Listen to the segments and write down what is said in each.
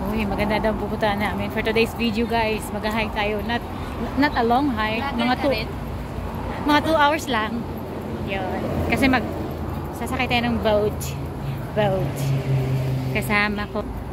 Uy, maganda daw pupuntahan namin. For today's video guys, mag-hike tayo. Not a long hike. Mga 2 hours lang. Yun. Kasi sasakay tayo ng boat.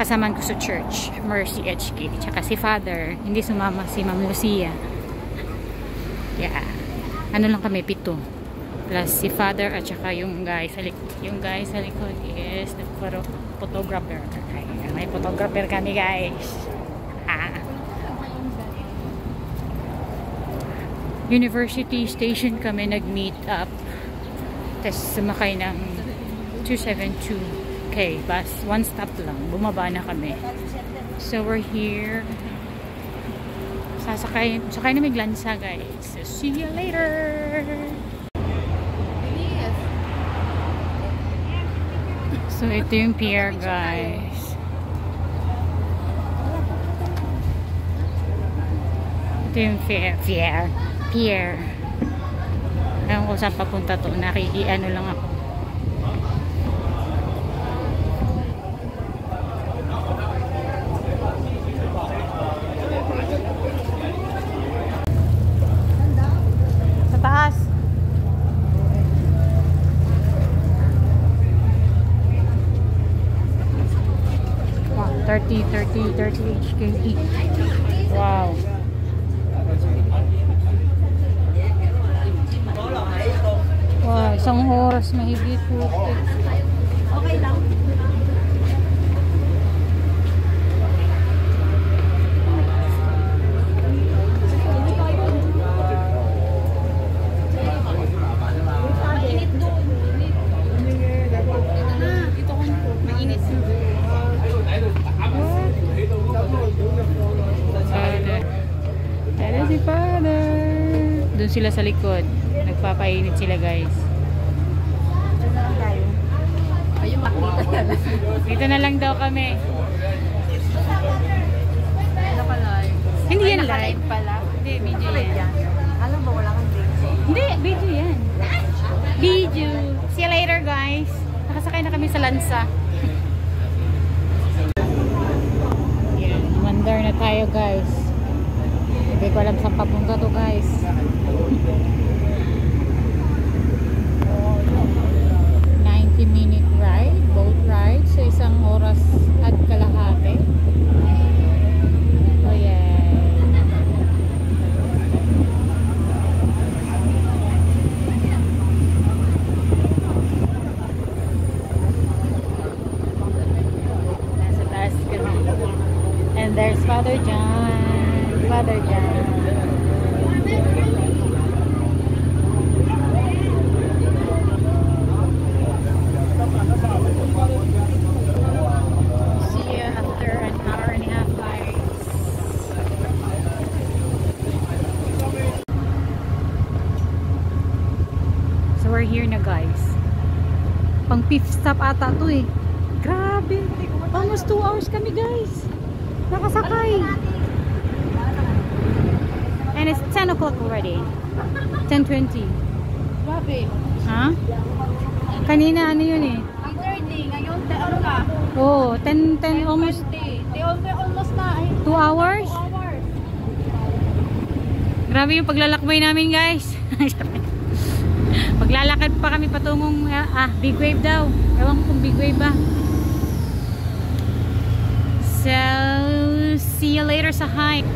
Kasamaan ko sa church, Mercy HK. Tsaka si Father, hindi sumama si Ma'am Lucia. Yeah. Ano lang kami, 7. Plus si Father at saka yung guy sa likod. Yung guy sa likod is the photographer. Ayan, may photographer kami guys. University Station kami nag-meet up. Tapos sumakay ng 272K bus. 1 stop lang. Bumaba na kami. So we're here. Sakay na may glansa guys. So see you later! So ito yung pier guys. Ito yung pier. Ewan ko saan papunta to. Ano lang ako. Sa taas. Wow, 30 HKE. Wow. Wow, 1 oras mahigit po. Okay lang. Si Father. Doon sila sa likod. Nagpapainit sila guys. Dito na lang daw kami. Hindi yan live pala. Hindi, video yan. Alam ba wala kang video? Hindi, video yan. Video. See you later guys. Nakasakay na kami sa lansa. Yan, mandar na tayo guys. Hindi ko alam saan papunta to guys. 90-minute ride, boat ride sa 1 oras at kalahati. Oh yeah. Nasa taas kami. And there's Father John. See you after an hour and a half guys. So we're here na guys. Pang 5th stop ata to eh. Grabe. Almost 2 hours kami guys. Nakasakay. And it's 10 o'clock already. 10:20. Grabe. Ha? Kanina ano yun eh? 8:30. Ngayon, ano na? Oh, 10 almost. Almost na. 2 hours? 2 hours. Grabe yung paglalakbay namin guys. Paglalakad pa kami patungong big wave daw. Ewan ko kung big wave ba. So, see you later sa hike.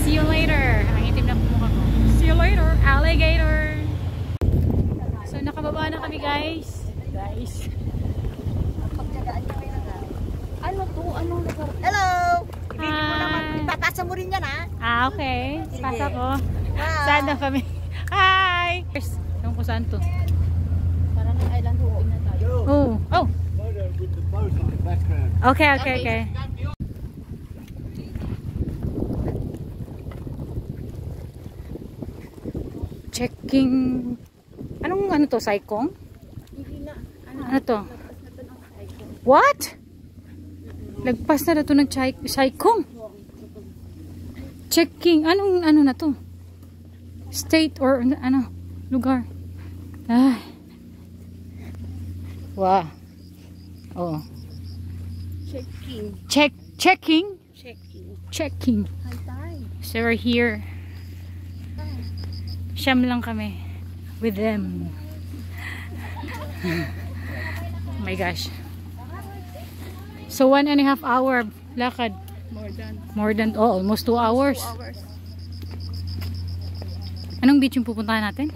See you later. Ang itim na mukha ko. See you later, alligator. So, nakababa na kami guys. Ano to? Anong lugar? Hello! Hi! Mo naman, ipapasa mo rin yan ha? Okay. Pasa ko. Hi! Saan na kami? Hi! Ewan ko saan to. Parang ng island hopping na tayo. Oh! Okay. Checking. Ano to? Saikong? Hindi na. Ano to? What? Lagpas na to ng Saikong. Checking. Ano na to? State or ano? Lugar. Ay. Wow. Oh. Check. Checking. Checking. Hi, Tay. So we're here. Siyam lang kami with them. Oh my gosh. So 1.5 hour lakad. More than almost 2 hours. 2 hours. Anong beach yung pupuntahan natin?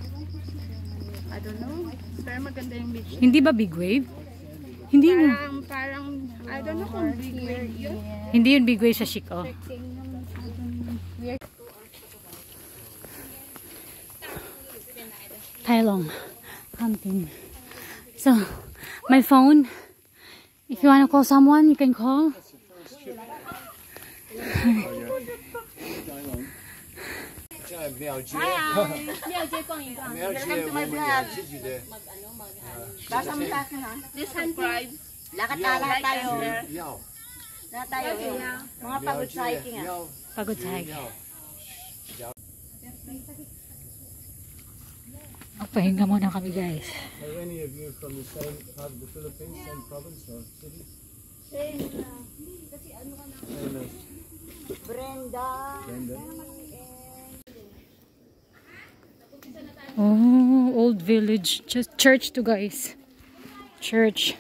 I don't know. Pero maganda yung beach. Hindi ba big wave? Hindi mo. Parang, I don't know kung big wave yun. Hindi yun big wave sa Chico. Tailong. Camping. So, my phone. If you wanna call someone, you can call. Basta mo sa akin ha. This subscribe. Lakad na lahat tayo. Lahat tayo. Mga pagod sa hiking ah. Pagod sa hike. Pahinga muna kami guys. Are any of you from the same part of the Philippines, same province or city? Brenda. Brenda. Oh, old village. Just church to guys. Church.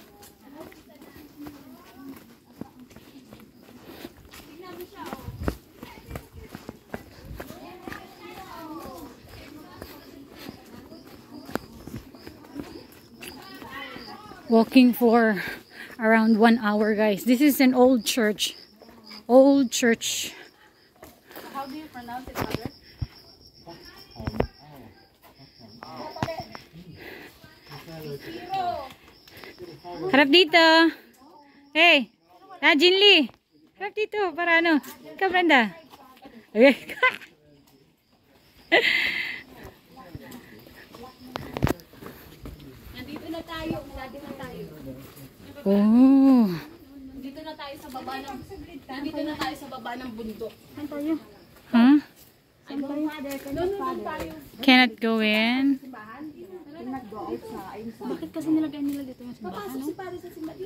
Walking for around 1 hour guys. This is an old church. Old church. How do you pronounce it, Mother? Harap dito. Hey. Jinli. Harap dito para ano. Ikaw Brenda. Okay. Nandito na tayo. Nandito na tayo. Oh. Dito na tayo sa baba ng Nandito na tayo sa baba ng bundok. Saan tayo? Huh? Saan tayo? Doon tayo. Cannot go in. Bakit kasi nilagay nila dito yung simbahan? No?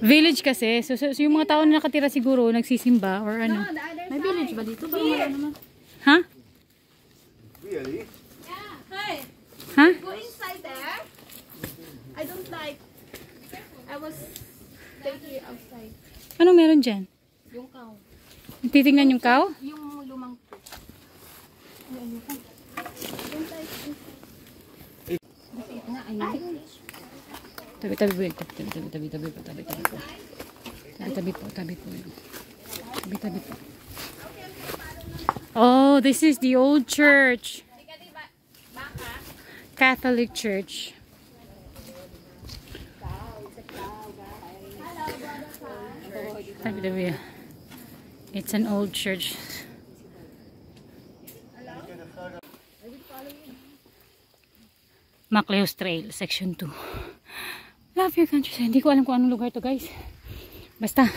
Village kasi. So yung mga tao na nakatira siguro nagsisimba or ano. May village ba dito? Parang wala naman. Ha? Really? Hi. Ha? Go inside there. I don't like. I was taking outside. Ano meron dyan? Yung cow. Titingnan yung cow? Yung lumang po. Tabi-tabi po. Tabi-tabi po. Tabi-tabi po. Tabi-tabi po. Tabi-tabi po. Oh, this is the old church. Catholic church. Tabi-tabi. It's an old church. Macleos Trail, Section 2. Love your country. Hindi ko alam kung anong lugar to guys. Basta.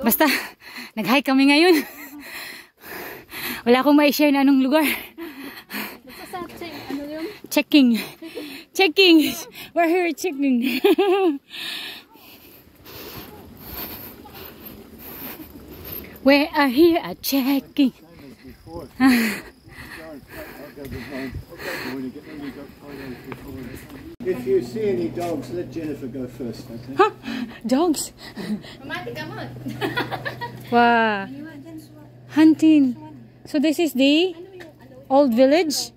Basta. Nag-hike kami ngayon. Wala akong ma-share na anong lugar. Ano yun? Checking. Checking. We're here checking. We are here at checking. If you see any dogs, let Jennifer go first. Okay? Huh? Dogs? Mamati ka mo. Wow. Hunting. So this is the old village?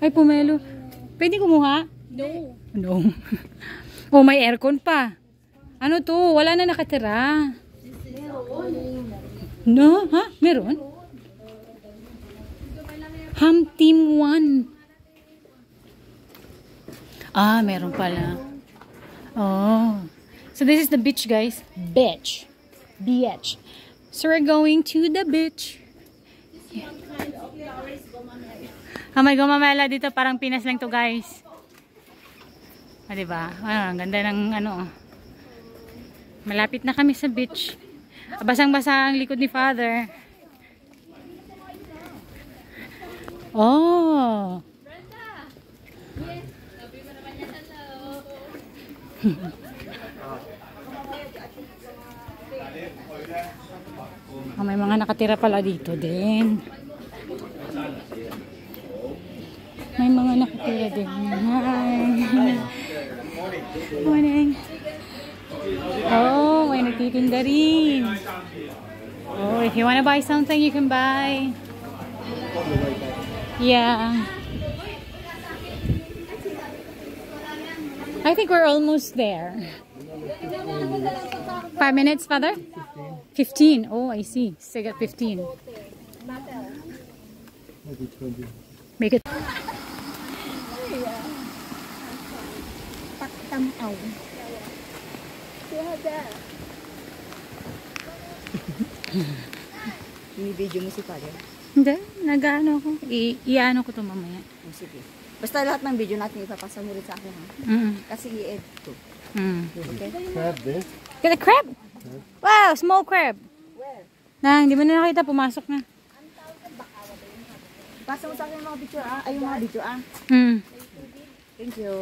Ay, Pomelo. Pwede kumuha? No. No. Oh, may aircon pa. Ano to? Wala na nakatira. No? Ha? Meron? Ham Team 1. Ah, meron pala. Oh. So this is the beach, guys. Beach. Beach. So we're going to the beach. Oh my gumamela dito. Parang Pinas lang to, guys. Ah, diba? Ah, ang ganda ng ano. Malapit na kami sa beach. Basang-basa ang likod ni Father. Oh. Oh, may mga nakatira pala dito din. May mga nakatira din. Hi. Morning. Oh, may nagtitinda rin. Oh, if you wanna buy something, you can buy. Yeah. I think we're almost there. 5 minutes, Father? 15. Oh, I see. Still got 15. Maybe 20. Make it. Pagtamaw. Ini-video mo si Father. Hindi, nag-ano ako. I-ano ko to mamaya. Oh, sige. Basta lahat ng video natin ipapasa mo rin sa akin, ha? Kasi i-edit ko. Okay? Crab there. Get a crab? Wow, small crab. Where? Na, hindi mo na nakita, pumasok na. Pasa mo sa akin yung mga picture, ah. Ay, yung mga video, ah. Thank you.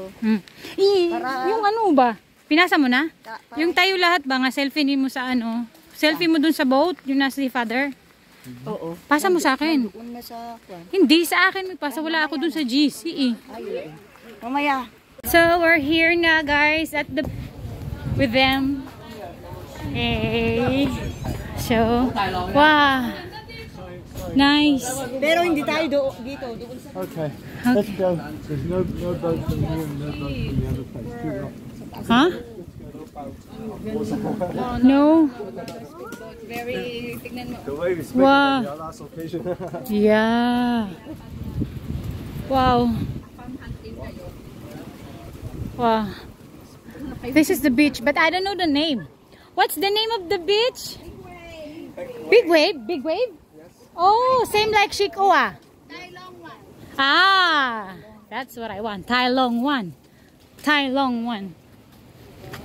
Para- Yung ano ba? Pinasa mo na? Para- Yung tayo lahat ba nga selfie mo sa ano? Selfie mo dun sa boat, yung nasa si Father. Oo. Pasa mo sa akin. Doon na sa kwan. Hindi sa akin magpasa, wala ako dun sa GC eh. Ay, mamaya. So we're here na guys at the with them. Hey. So, wow. Nice. Pero hindi tayo dito. Doon sa... Okay, let's go. There's no boat from here and no boat from the other place. Too rough. Huh? No. The way we split Wow. it on our last occasion. Yeah. Wow. Wow. This is the beach, but I don't know the name. What's the name of the beach? Big Wave. Big Wave? Oh, same like Shikoa. Ah, that's what I want. Tai Long One. Tai Long One.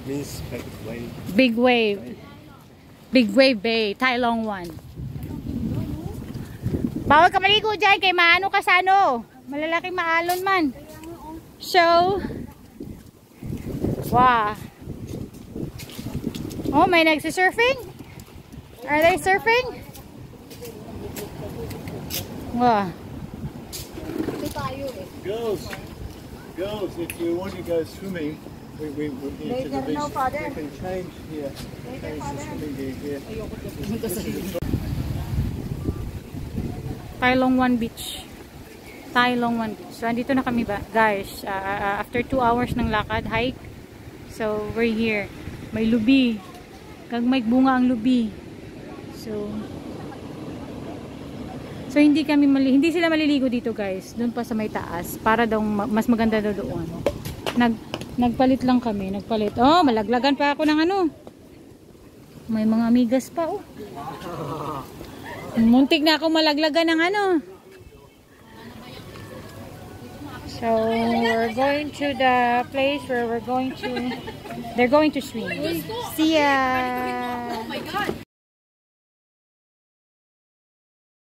Means big wave. Big Wave. Big Wave Bay. Tai Long One. Bawal ka maligo dyan kay maano ka sa ano. Malalaki maalon man. So, wow. Oh, may nagsisurfing? Are they surfing? Wow. Girls, if you want to go swimming, we need to the beach. We can change here. Change the swimming gear here. Tai Long One Beach. Tai Long One Beach. So, andito na kami ba, guys. After 2 hours ng lakad, hike. So, we're here. May lubi. May bunga ang lubi. So hindi sila maliligo dito, guys. Doon pa sa may taas. Para daw mas maganda daw doon. Nagpalit lang kami. Oh, malaglagan pa ako ng ano. May mga amigas pa, oh. Muntik na ako malaglagan ng ano. So, we're going to the place where they're going to swim. See ya! Oh my God!